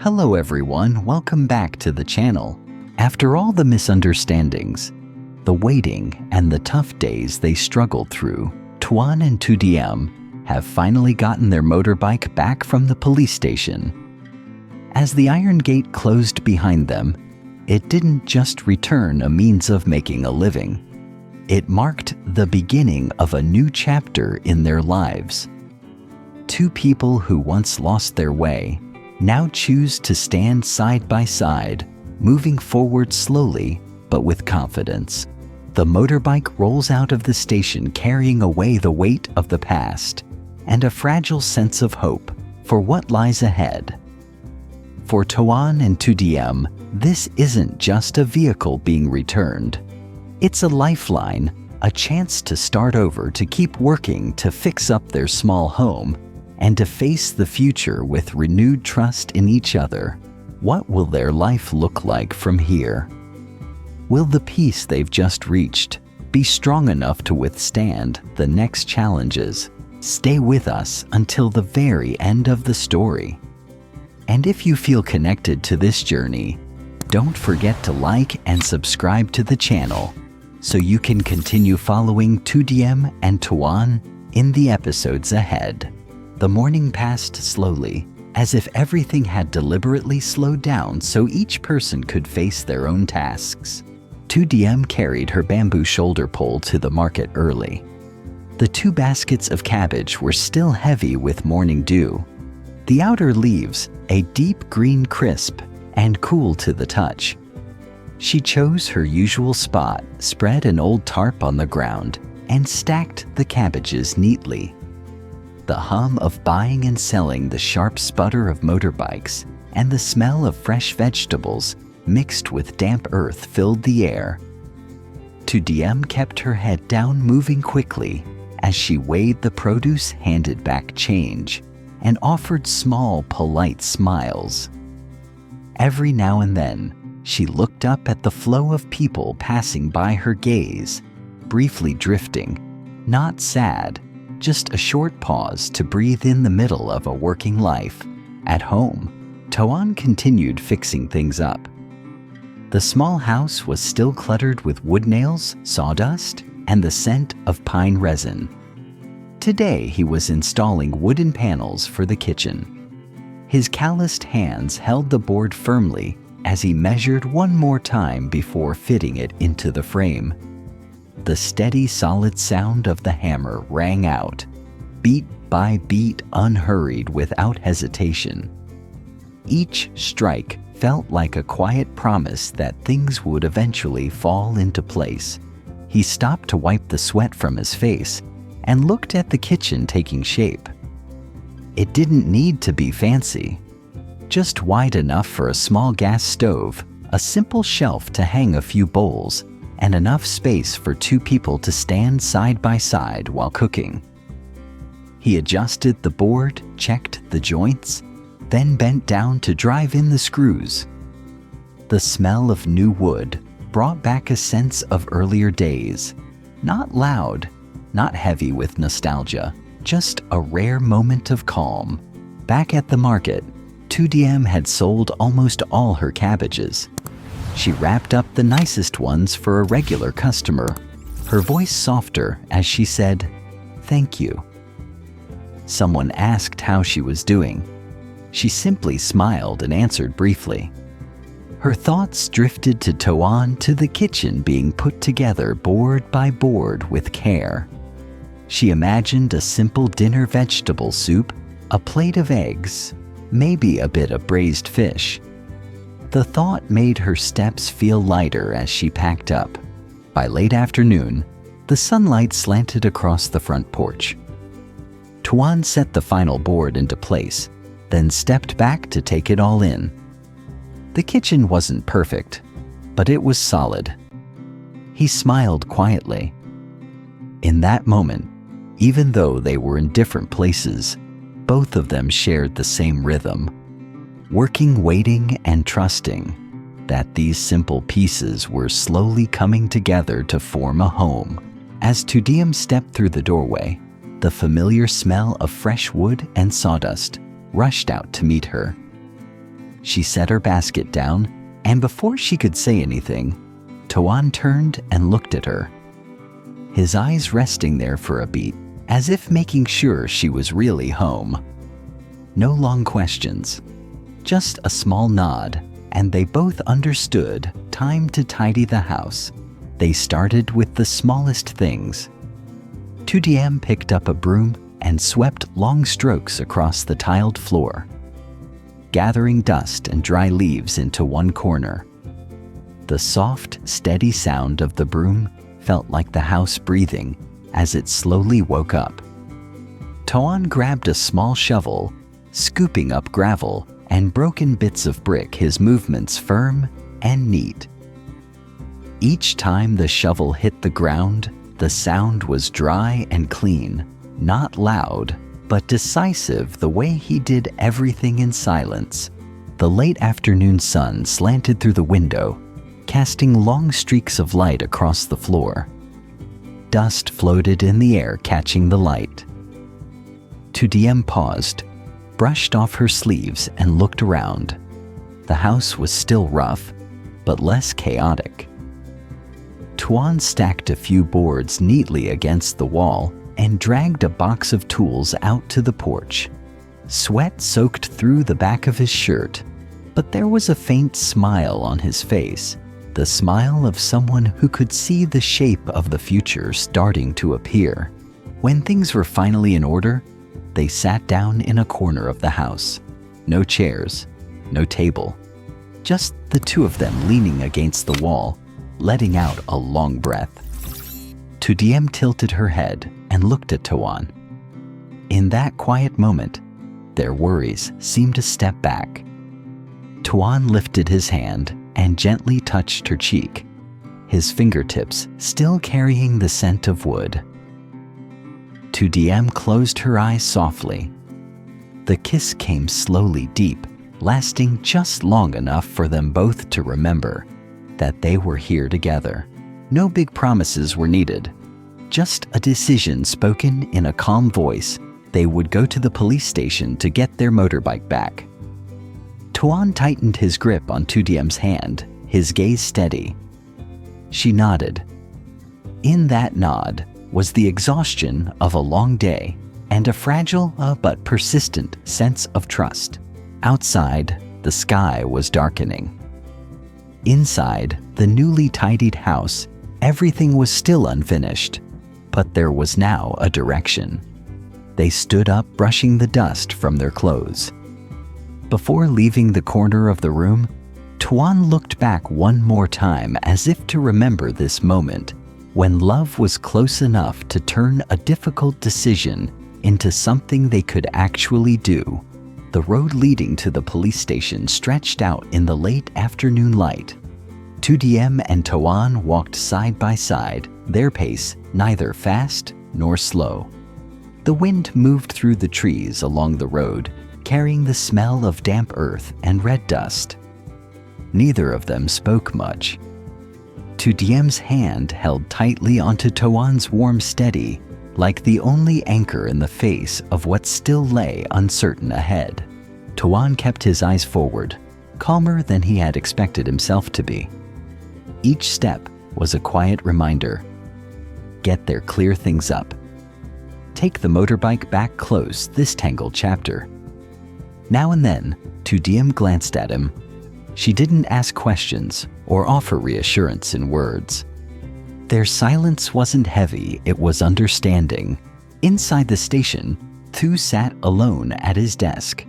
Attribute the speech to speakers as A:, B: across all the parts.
A: Hello everyone, welcome back to the channel. After all the misunderstandings, the waiting, and the tough days they struggled through, Toan and Lytudiem have finally gotten their motorbike back from the police station. As the iron gate closed behind them, it didn't just return a means of making a living. It marked the beginning of a new chapter in their lives. Two people who once lost their way now choose to stand side by side, moving forward slowly but with confidence. The motorbike rolls out of the station carrying away the weight of the past and a fragile sense of hope for what lies ahead. For Toan and Lytudiem, this isn't just a vehicle being returned. It's a lifeline, a chance to start over, to keep working to fix up their small home and to face the future with renewed trust in each other. What will their life look like from here? Will the peace they've just reached be strong enough to withstand the next challenges? Stay with us until the very end of the story. And if you feel connected to this journey, don't forget to like and subscribe to the channel so you can continue following Lytudiem and Toan in the episodes ahead. The morning passed slowly, as if everything had deliberately slowed down so each person could face their own tasks. Lytudiem carried her bamboo shoulder pole to the market early. The 2 baskets of cabbage were still heavy with morning dew. The outer leaves, a deep green, crisp and cool to the touch. She chose her usual spot, spread an old tarp on the ground, and stacked the cabbages neatly. The hum of buying and selling, the sharp sputter of motorbikes, and the smell of fresh vegetables mixed with damp earth filled the air. Lytudiem kept her head down, moving quickly as she weighed the produce, handed back change, and offered small, polite smiles. Every now and then, she looked up at the flow of people passing by, her gaze briefly drifting, not sad, just a short pause to breathe in the middle of a working life. At home, Toan continued fixing things up. The small house was still cluttered with wood nails, sawdust, and the scent of pine resin. Today he was installing wooden panels for the kitchen. His calloused hands held the board firmly as he measured one more time before fitting it into the frame. The steady, solid sound of the hammer rang out, beat by beat, unhurried, without hesitation. Each strike felt like a quiet promise that things would eventually fall into place. He stopped to wipe the sweat from his face and looked at the kitchen taking shape. It didn't need to be fancy, just wide enough for a small gas stove, a simple shelf to hang a few bowls, and enough space for 2 people to stand side by side while cooking. He adjusted the board, checked the joints, then bent down to drive in the screws. The smell of new wood brought back a sense of earlier days. Not loud, not heavy with nostalgia, just a rare moment of calm. Back at the market, Lytudiem had sold almost all her cabbages. She wrapped up the nicest ones for a regular customer, her voice softer as she said, "Thank you." Someone asked how she was doing. She simply smiled and answered briefly. Her thoughts drifted to Toan, to the kitchen being put together board by board with care. She imagined a simple dinner: vegetable soup, a plate of eggs, maybe a bit of braised fish. The thought made her steps feel lighter as she packed up. By late afternoon, the sunlight slanted across the front porch. Toan set the final board into place, then stepped back to take it all in. The kitchen wasn't perfect, but it was solid. He smiled quietly. In that moment, even though they were in different places, both of them shared the same rhythm. Working, waiting, and trusting that these simple pieces were slowly coming together to form a home. As Lytudiem stepped through the doorway, the familiar smell of fresh wood and sawdust rushed out to meet her. She set her basket down, and before she could say anything, Toan turned and looked at her, his eyes resting there for a beat, as if making sure she was really home. No long questions, just a small nod, and they both understood time to tidy the house. They started with the smallest things. Lytudiem picked up a broom and swept long strokes across the tiled floor, gathering dust and dry leaves into one corner. The soft, steady sound of the broom felt like the house breathing as it slowly woke up. Toan grabbed a small shovel, scooping up gravel and broken bits of brick, his movements firm and neat. Each time the shovel hit the ground, the sound was dry and clean, not loud, but decisive the way he did everything in silence. The late afternoon sun slanted through the window, casting long streaks of light across the floor. Dust floated in the air, catching the light. Lytudiem paused, brushed off her sleeves, and looked around. The house was still rough, but less chaotic. Toan stacked a few boards neatly against the wall and dragged a box of tools out to the porch. Sweat soaked through the back of his shirt, but there was a faint smile on his face, the smile of someone who could see the shape of the future starting to appear. When things were finally in order, they sat down in a corner of the house. No chairs, no table, just the two of them leaning against the wall, letting out a long breath. Lytudiem tilted her head and looked at Toan. In that quiet moment, their worries seemed to step back. Toan lifted his hand and gently touched her cheek, his fingertips still carrying the scent of wood. Lytudiem closed her eyes softly. The kiss came slowly deep, lasting just long enough for them both to remember that they were here together. No big promises were needed, just a decision spoken in a calm voice. They would go to the police station to get their motorbike back. Toan tightened his grip on Lytudiem's hand, his gaze steady. She nodded. In that nod was the exhaustion of a long day and a fragile but persistent sense of trust. Outside, the sky was darkening. Inside the newly tidied house, everything was still unfinished, but there was now a direction. They stood up, brushing the dust from their clothes. Before leaving the corner of the room, Toan looked back one more time, as if to remember this moment when love was close enough to turn a difficult decision into something they could actually do. The road leading to the police station stretched out in the late afternoon light. Lytudiem and Toan walked side by side, their pace neither fast nor slow. The wind moved through the trees along the road, carrying the smell of damp earth and red dust. Neither of them spoke much. Lytudiem's hand held tightly onto Toan's, warm, steady, like the only anchor in the face of what still lay uncertain ahead. Toan kept his eyes forward, calmer than he had expected himself to be. Each step was a quiet reminder. Get there, clear things up. Take the motorbike back, close this tangled chapter. Now and then, Lytudiem glanced at him. She didn't ask questions or offer reassurance in words. Their silence wasn't heavy, it was understanding. Inside the station, Thu sat alone at his desk.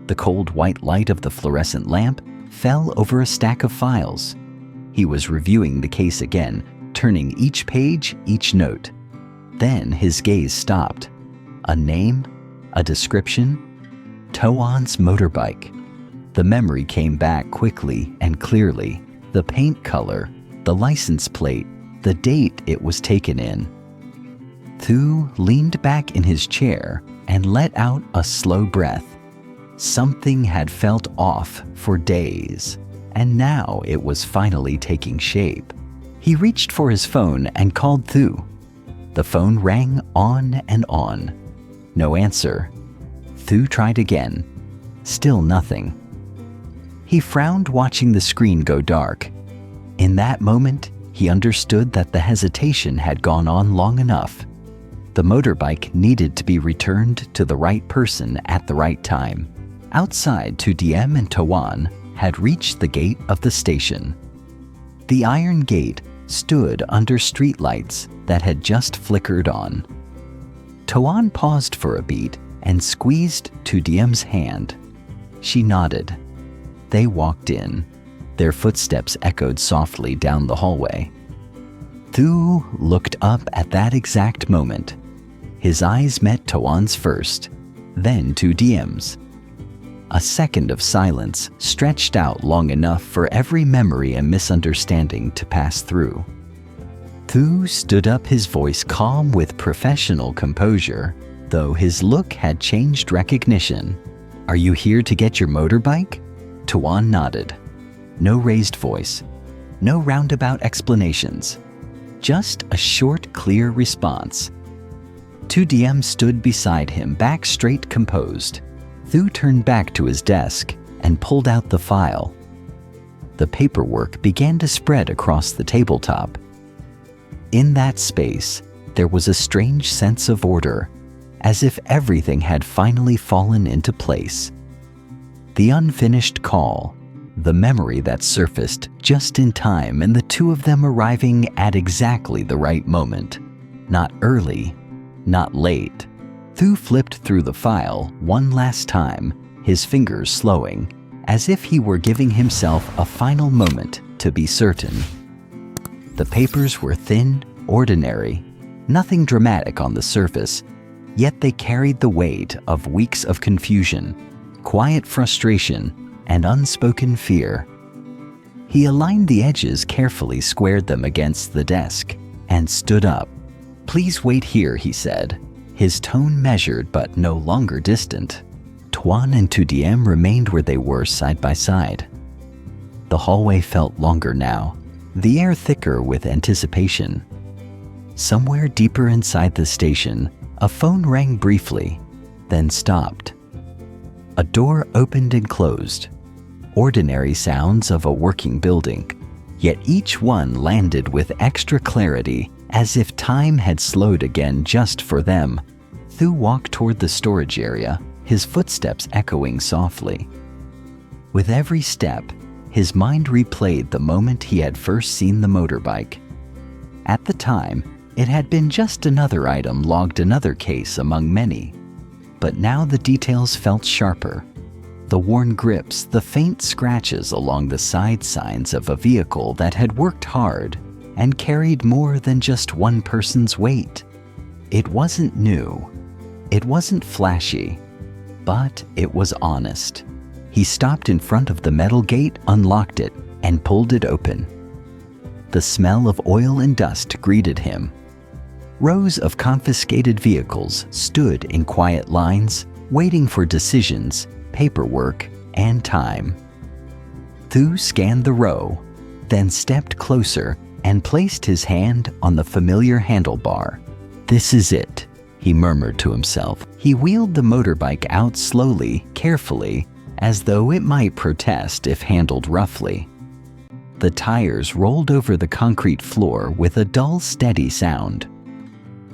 A: The cold white light of the fluorescent lamp fell over a stack of files. He was reviewing the case again, turning each page, each note. Then his gaze stopped. A name, a description, Toan's motorbike. The memory came back quickly and clearly. The paint color, the license plate, the date it was taken in. Thu leaned back in his chair and let out a slow breath. Something had felt off for days, and now it was finally taking shape. He reached for his phone and called Thu. The phone rang on and on. No answer. Thu tried again. Still nothing. He frowned, watching the screen go dark. In that moment, he understood that the hesitation had gone on long enough. The motorbike needed to be returned to the right person at the right time. Outside, Diem and Toan had reached the gate of the station. The iron gate stood under streetlights that had just flickered on. Toan paused for a beat and squeezed Diem's hand. She nodded. They walked in. Their footsteps echoed softly down the hallway. Thu looked up at that exact moment. His eyes met Toan's first, then Diem's. A second of silence stretched out long enough for every memory and misunderstanding to pass through. Thu stood up, his voice calm with professional composure, though his look had changed recognition. "Are you here to get your motorbike?" Toan nodded. No raised voice, no roundabout explanations, just a short, clear response. Diem stood beside him, back straight, composed. Thu turned back to his desk and pulled out the file. The paperwork began to spread across the tabletop. In that space, there was a strange sense of order, as if everything had finally fallen into place. The unfinished call, the memory that surfaced just in time, and the two of them arriving at exactly the right moment. Not early, not late. Thu flipped through the file one last time, his fingers slowing, as if he were giving himself a final moment to be certain. The papers were thin, ordinary, nothing dramatic on the surface, yet they carried the weight of weeks of confusion, quiet frustration, and unspoken fear. He aligned the edges carefully, squared them against the desk, and stood up. "Please wait here," he said, his tone measured but no longer distant. Toan and Diem remained where they were, side by side. The hallway felt longer now, the air thicker with anticipation. Somewhere deeper inside the station, a phone rang briefly, then stopped. A door opened and closed. Ordinary sounds of a working building, yet each one landed with extra clarity, as if time had slowed again just for them. Thu walked toward the storage area, his footsteps echoing softly. With every step, his mind replayed the moment he had first seen the motorbike. At the time, it had been just another item logged, another case among many. But now the details felt sharper. The worn grips, the faint scratches along the side signs of a vehicle that had worked hard and carried more than just one person's weight. It wasn't new. It wasn't flashy, but it was honest. He stopped in front of the metal gate, unlocked it, and pulled it open. The smell of oil and dust greeted him. Rows of confiscated vehicles stood in quiet lines, waiting for decisions, paperwork, and time. Thu scanned the row, then stepped closer and placed his hand on the familiar handlebar. "This is it," he murmured to himself. He wheeled the motorbike out slowly, carefully, as though it might protest if handled roughly. The tires rolled over the concrete floor with a dull, steady sound.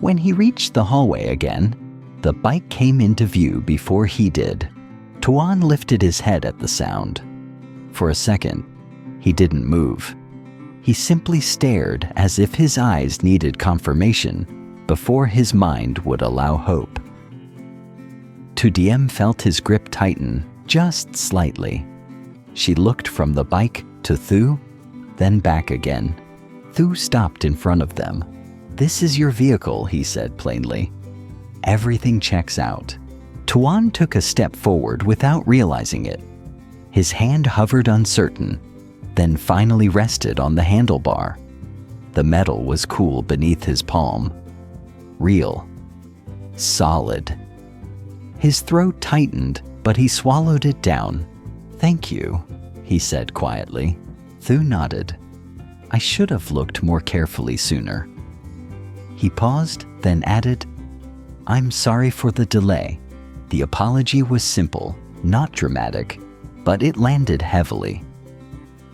A: When he reached the hallway again, the bike came into view before he did. Toan lifted his head at the sound. For a second, he didn't move. He simply stared, as if his eyes needed confirmation before his mind would allow hope. Diem felt his grip tighten, just slightly. She looked from the bike to Thu, then back again. Thu stopped in front of them. "This is your vehicle," he said plainly. "Everything checks out." Toan took a step forward without realizing it. His hand hovered uncertain, then finally rested on the handlebar. The metal was cool beneath his palm. Real. Solid. His throat tightened, but he swallowed it down. "Thank you," he said quietly. Thu nodded. "I should have looked more carefully sooner." He paused, then added, "I'm sorry for the delay." The apology was simple, not dramatic. but it landed heavily.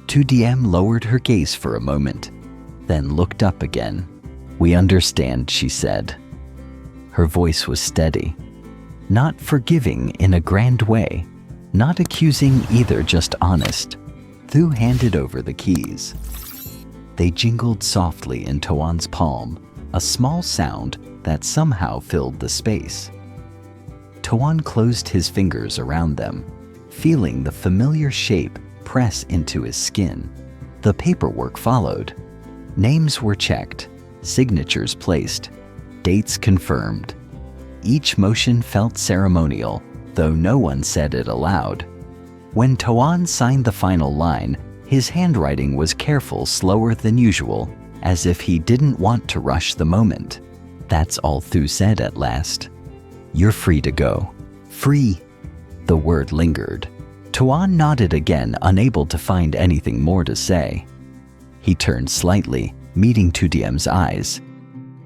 A: Lytudiem lowered her gaze for a moment, then looked up again. "We understand," she said. Her voice was steady, not forgiving in a grand way, not accusing either, just honest. Thu handed over the keys. They jingled softly in Toan's palm, a small sound that somehow filled the space. Toan closed his fingers around them, feeling the familiar shape press into his skin. The paperwork followed. Names were checked, signatures placed, dates confirmed. Each motion felt ceremonial, though no one said it aloud. When Toan signed the final line, his handwriting was careful, slower than usual, as if he didn't want to rush the moment. "That's all," Thu said at last. "You're free to go." "Free." The word lingered. Toan nodded again, unable to find anything more to say. He turned slightly, meeting Lytudiem's eyes.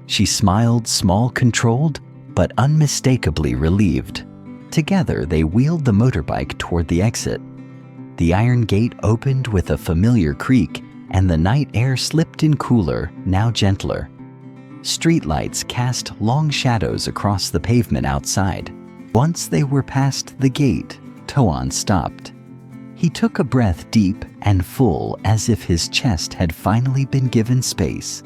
A: She smiled, small, controlled, but unmistakably relieved. Together, they wheeled the motorbike toward the exit. The iron gate opened with a familiar creak, and the night air slipped in cooler, now gentler. Streetlights cast long shadows across the pavement outside. Once they were past the gate, Toan stopped. He took a breath deep and full, as if his chest had finally been given space.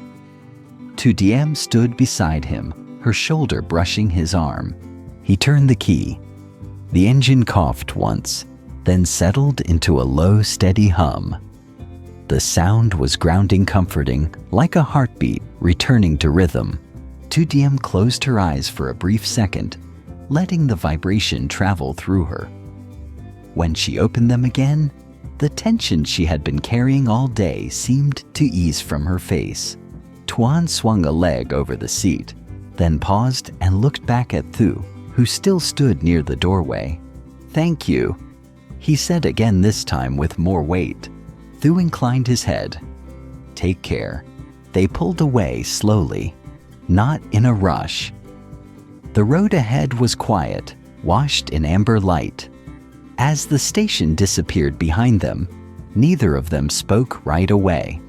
A: Lytudiem stood beside him, her shoulder brushing his arm. He turned the key. The engine coughed once, then settled into a low, steady hum. The sound was grounding, comforting, like a heartbeat returning to rhythm. Lytudiem closed her eyes for a brief second, letting the vibration travel through her. When she opened them again, the tension she had been carrying all day seemed to ease from her face. Toan swung a leg over the seat, then paused and looked back at Thu, who still stood near the doorway. "Thank you," he said again, this time with more weight. Thu inclined his head. "Take care." They pulled away slowly, not in a rush. The road ahead was quiet, washed in amber light. As the station disappeared behind them, neither of them spoke right away.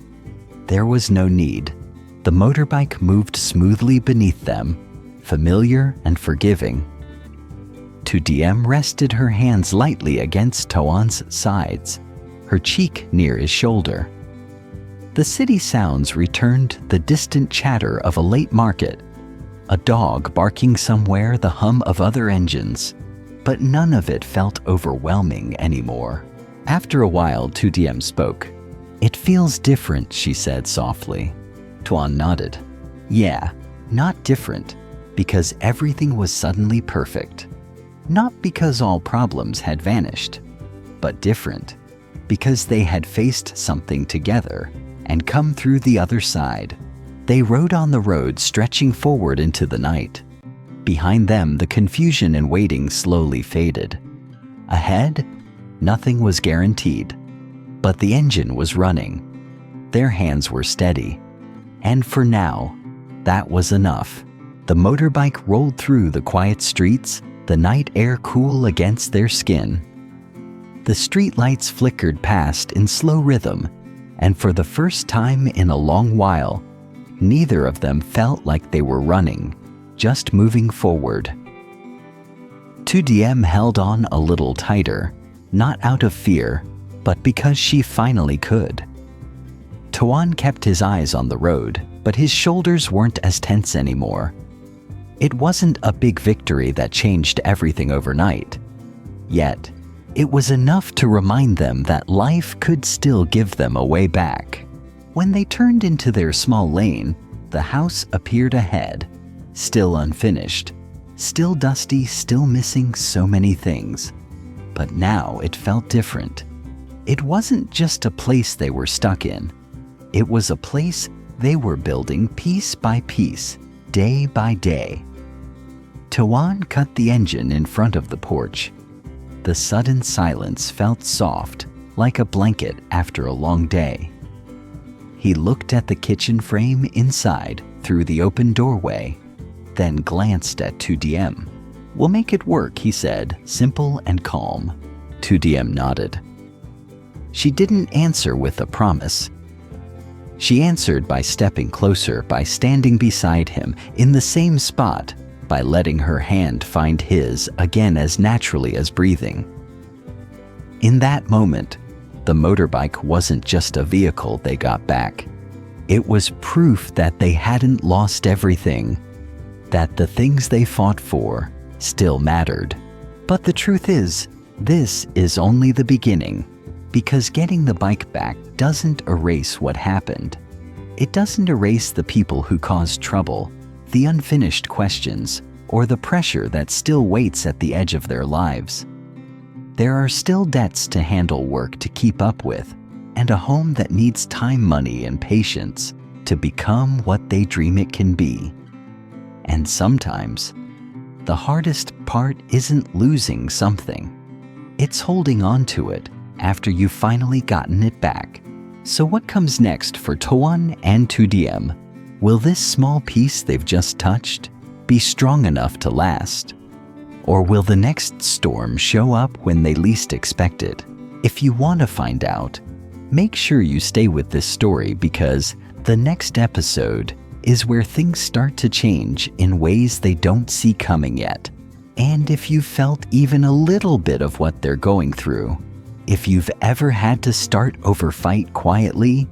A: There was no need. The motorbike moved smoothly beneath them, familiar and forgiving. Lytudiem rested her hands lightly against Toan's sides, her cheek near his shoulder. The city sounds returned, the distant chatter of a late market, a dog barking somewhere, the hum of other engines, but none of it felt overwhelming anymore. After a while, Lytudiem spoke. "It feels different," she said softly. Toan nodded. "Yeah, not different, because everything was suddenly perfect. Not because all problems had vanished, but different, because they had faced something together and come through the other side." They rode on the road, stretching forward into the night. Behind them, the confusion and waiting slowly faded. Ahead, nothing was guaranteed, but the engine was running. Their hands were steady, and for now, that was enough. The motorbike rolled through the quiet streets, the night air cool against their skin. The streetlights flickered past in slow rhythm, and for the first time in a long while, neither of them felt like they were running, just moving forward. Lytudiem held on a little tighter, not out of fear, but because she finally could. Toan kept his eyes on the road, but his shoulders weren't as tense anymore. It wasn't a big victory that changed everything overnight. Yet, it was enough to remind them that life could still give them a way back. When they turned into their small lane, the house appeared ahead, still unfinished, still dusty, still missing so many things. But now it felt different. It wasn't just a place they were stuck in. It was a place they were building piece by piece, day by day. Toan cut the engine in front of the porch. The sudden silence felt soft, like a blanket after a long day. He looked at the kitchen frame inside through the open doorway, then glanced at Lytudiem. "We'll make it work," he said, simple and calm. Lytudiem nodded. She didn't answer with a promise. She answered by stepping closer, by standing beside him in the same spot, by letting her hand find his again as naturally as breathing. In that moment, the motorbike wasn't just a vehicle they got back. It was proof that they hadn't lost everything, that the things they fought for still mattered. But the truth is, this is only the beginning, because getting the bike back doesn't erase what happened. It doesn't erase the people who caused trouble, the unfinished questions, or the pressure that still waits at the edge of their lives. There are still debts to handle, work to keep up with, and a home that needs time, money, and patience to become what they dream it can be. And sometimes, the hardest part isn't losing something. It's holding on to it after you've finally gotten it back. So what comes next for Toan and Lytudiem? Will this small piece they've just touched be strong enough to last? Or will the next storm show up when they least expect it? If you want to find out, make sure you stay with this story, because the next episode is where things start to change in ways they don't see coming yet. And if you've felt even a little bit of what they're going through, if you've ever had to start over, fight quietly,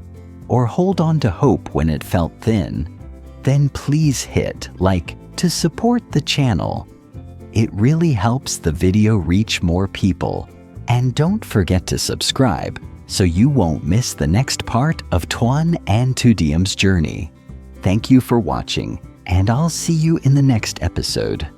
A: or hold on to hope when it felt thin, then please hit like to support the channel. It really helps the video reach more people. And don't forget to subscribe so you won't miss the next part of Toan and Lytudiem's journey. Thank you for watching, and I'll see you in the next episode.